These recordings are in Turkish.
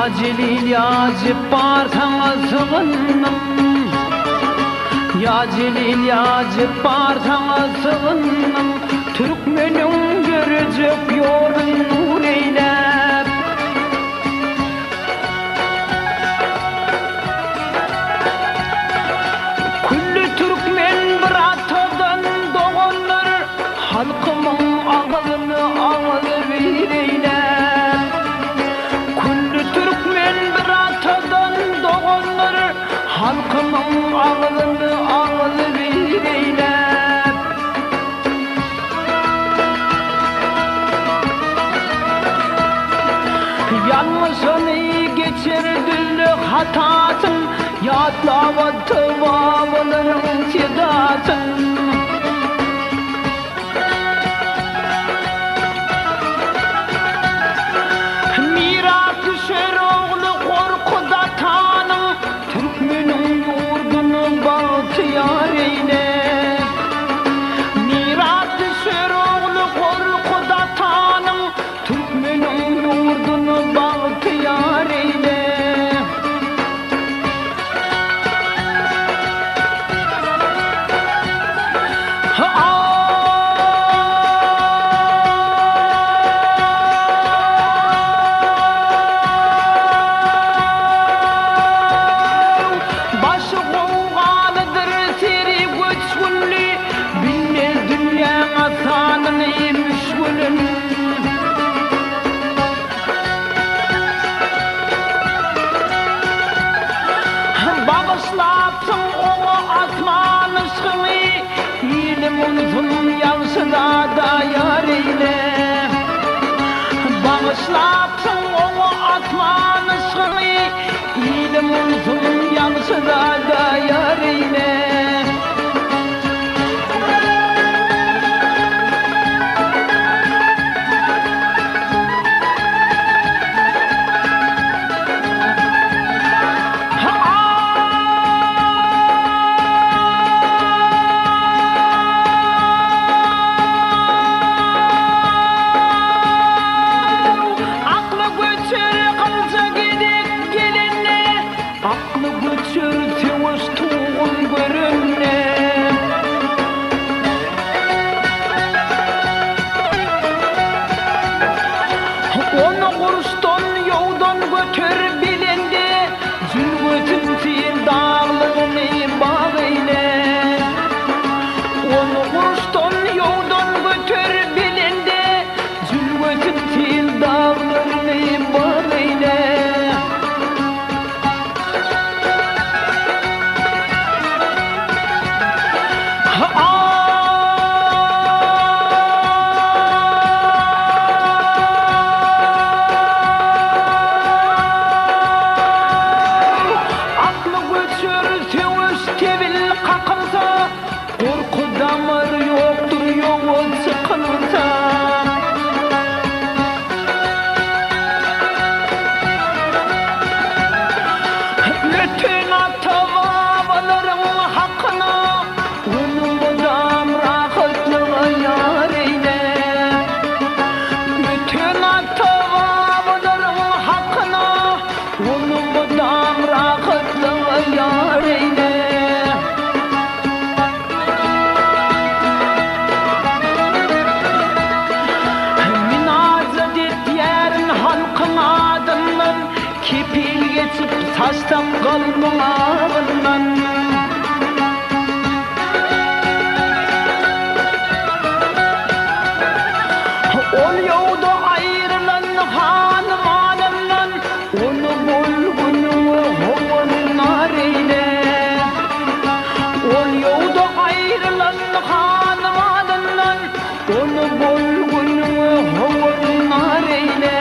Celil ya Cebbar sana sığındım. Ya Celil ya Cebbar sana sığındım. Türkmenin görecek yolun nur eylep. Kulli Türkmen bir atadan doğanlar, halkımın ağzını ağzı bir eylep. Kulli Türkmen bir atadan doğanlar, halkımın ağzını ağzı bir eylep. Yanlışını geçirdiği hatasın, yatlava tıvavların sedasın. Miras düşer oğlu korkuda tanım, Türkmenin yurdunu bahtiyar eyle. Miras düşer oğlu korkuda tanım, Türkmenin yurdunu bahtiyar eyle. Başı kovgalıdır seri göçgünlü, bilmez dünya asanını müşgülün. Bağışlapsın onu asman ışkını, ilim unutun yanşıda da yar eyle. Bağışlapsın onu asman ışkını, ilim unutun yanşıda da yar eyle. Aklı göçür tevuş tuğun görünne. Onu kuruştan yoldan götür bilindi, zülgütün fil dağlarını bağıyla. Onu kuruştan yoldan götür bilindi, zülgütün fil dağlarını bağıyla. Korku damar yoktur yolu sıkılsa. Bütün atavaların hakkına, onu budam rahatlığı yar eyle. Bütün atavaların hakkına, onu budam rahatlığı yar eyle. Kepil geçip saçtan kalbim ağından. Ol yolda ayrılan hanım hanımdan, onu bulgunu hovanlar eyle. Ol yolda ayrılan hanım hanımdan, onu bulgunu hovanlar eyle.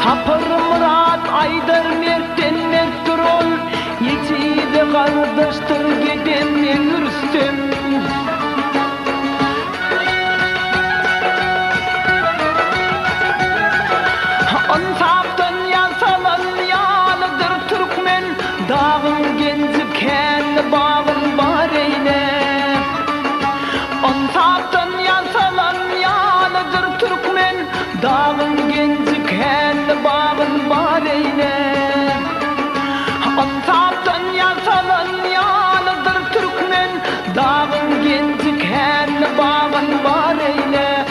Sapır Murat Aydar Mert'ten Mert ol, yetiydi kardeştir gidemle Rüstem. Ansaptan yasalan yalıdır Türkmen, dağın genci kendi bağın var eyle. Ansaptan yasalan genci kendi bağın var eyle. Antaptan yasalan yanıdır Türkmen, dağın genci kendi bağın var eyle.